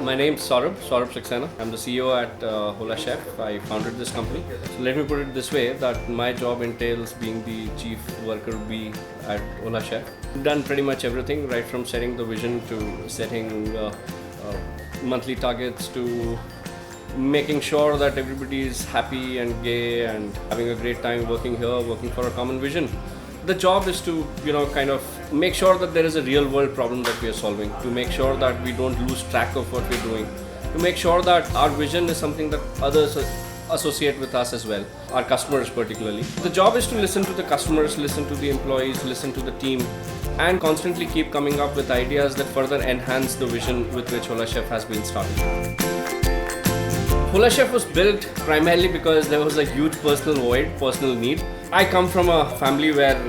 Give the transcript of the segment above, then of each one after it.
My name's Saurabh Saxena. I'm the CEO at Holachef. I founded this company. So let me put it this way, that my job entails being the chief worker bee at Holachef. I've done pretty much everything, right from setting the vision to setting monthly targets to making sure that everybody is happy and gay and having a great time working here, working for a common vision. The job is to, kind of make sure that there is a real world problem that we are solving, to make sure that we don't lose track of what we're doing, to make sure that our vision is something that others associate with us as well, our customers particularly. The job is to listen to the customers, listen to the employees, listen to the team, and constantly keep coming up with ideas that further enhance the vision with which Holachef has been started. Holachef was built primarily because there was a huge personal void, personal need. I come from a family where,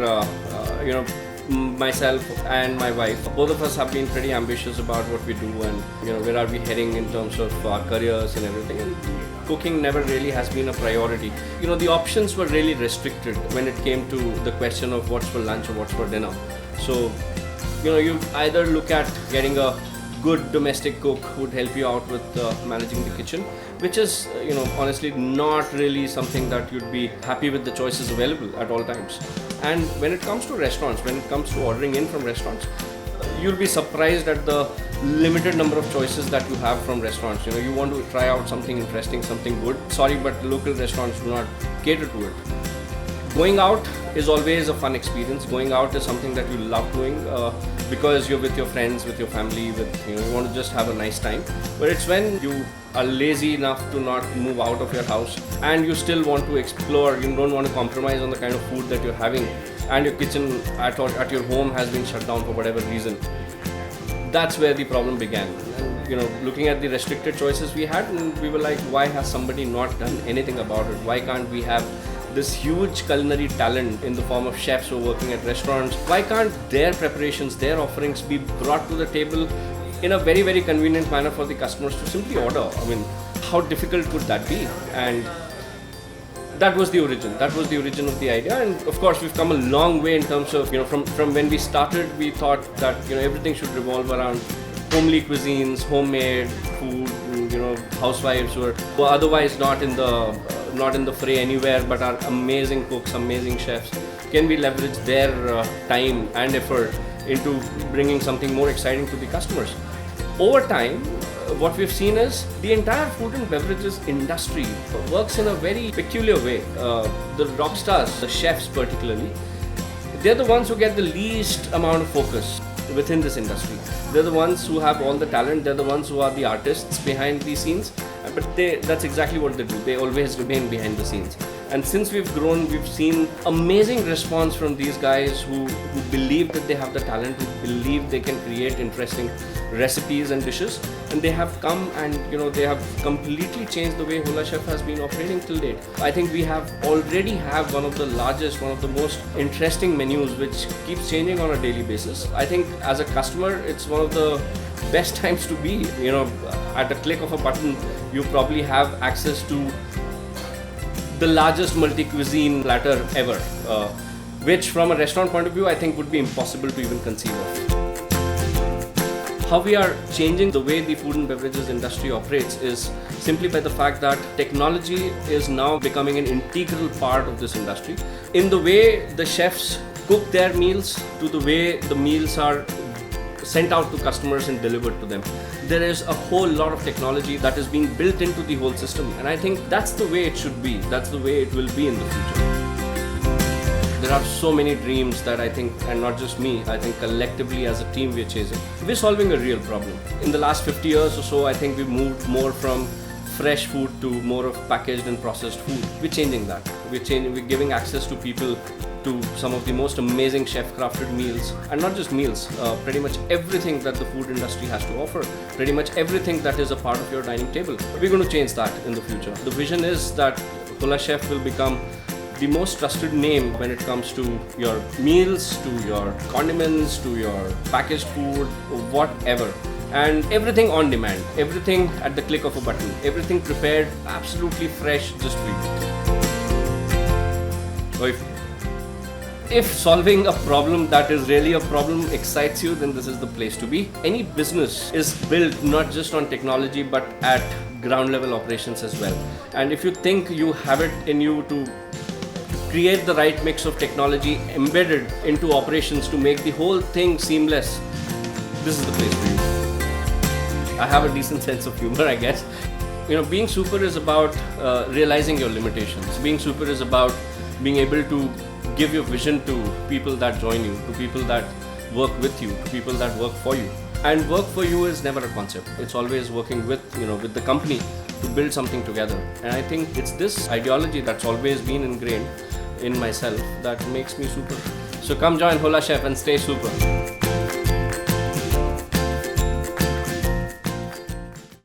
myself and my wife, both of us have been pretty ambitious about what we do and, where are we heading in terms of our careers and everything. And cooking never really has been a priority. The options were really restricted when it came to the question of what's for lunch or what's for dinner. So, you either look at getting a good domestic cook who would help you out with managing the kitchen, which is, honestly not really something that you'd be happy with the choices available at all times. And when it comes to restaurants, when it comes to ordering in from restaurants, you'll be surprised at the limited number of choices that you have from restaurants. You want to try out something interesting, something good. Sorry, but local restaurants do not cater to it. Going out is always a fun experience. Going out is something that you love doing because you're with your friends, with your family, you want to just have a nice time. But it's when you are lazy enough to not move out of your house and you still want to explore, you don't want to compromise on the kind of food that you're having, and your kitchen at your home has been shut down for whatever reason. That's where the problem began. And, looking at the restricted choices we had, and we were like, why has somebody not done anything about it? Why can't we have this huge culinary talent in the form of chefs who are working at restaurants? Why can't their preparations, their offerings be brought to the table in a very, very convenient manner for the customers to simply order? I mean, how difficult could that be? And that was the origin. That was the origin of the idea. And of course, we've come a long way in terms of, from when we started, we thought that, everything should revolve around homely cuisines, homemade food, housewives who are otherwise not in the fray anywhere, but are amazing cooks, amazing chefs. Can we leverage their time and effort into bringing something more exciting to the customers? Over time, what we've seen is the entire food and beverages industry works in a very peculiar way. The rock stars, the chefs particularly, they're the ones who get the least amount of focus within this industry. They're the ones who have all the talent, they're the ones who are the artists behind these scenes, but that's exactly what they do. They always remain behind the scenes. And since we've grown, we've seen amazing response from these guys who believe that they have the talent, who believe they can create interesting recipes and dishes, and they have come and they have completely changed the way Holachef has been operating till date. I think we already have one of the largest, one of the most interesting menus which keeps changing on a daily basis. I think as a customer, it's one of the best times to be. At a click of a button, you probably have access to the largest multi-cuisine platter ever, which from a restaurant point of view, I think would be impossible to even conceive of. How we are changing the way the food and beverages industry operates is simply by the fact that technology is now becoming an integral part of this industry. In the way the chefs cook their meals to the way the meals are sent out to customers and delivered to them, there is a whole lot of technology that is being built into the whole system, and I think that's the way it should be. That's the way it will be in the future. There are so many dreams that I think, and not just me, I think collectively as a team we're chasing. We're solving a real problem. In the last 50 years or so, I think we've moved more from fresh food to more of packaged and processed food. We're changing that. We're giving access to people to some of the most amazing chef-crafted meals, and not just meals, pretty much everything that the food industry has to offer, pretty much everything that is a part of your dining table. We're going to change that in the future. The vision is that Holachef will become the most trusted name when it comes to your meals, to your condiments, to your packaged food, whatever. And everything on demand, everything at the click of a button, everything prepared, absolutely fresh, just for you. If solving a problem that is really a problem excites you, then this is the place to be. Any business is built not just on technology but at ground level operations as well. And if you think you have it in you to create the right mix of technology embedded into operations to make the whole thing seamless, this is the place for you. I have a decent sense of humor, I guess. Being super is about realizing your limitations. Being super is about being able to give your vision to people that join you, to people that work with you, to people that work for you. And work for you is never a concept. It's always working with the company to build something together. And I think it's this ideology that's always been ingrained in myself that makes me super. So come join Holachef and stay super.